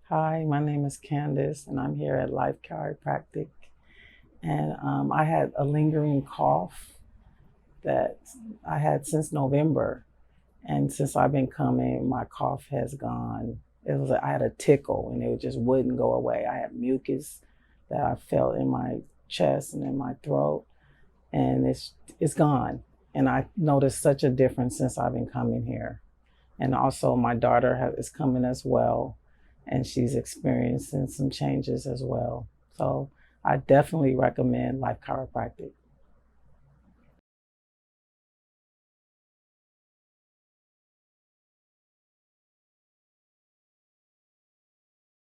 Hi, my name is Candice, and I'm here at Life Chiropractic. And I had a lingering cough that I had since November. And since I've been coming, my cough has gone. I had a tickle, and it just wouldn't go away. I had mucus that I felt in my chest and in my throat, and it's gone. And I noticed such a difference since I've been coming here. And also, my daughter is coming as well, and she's experiencing some changes as well. So I definitely recommend Life Chiropractic.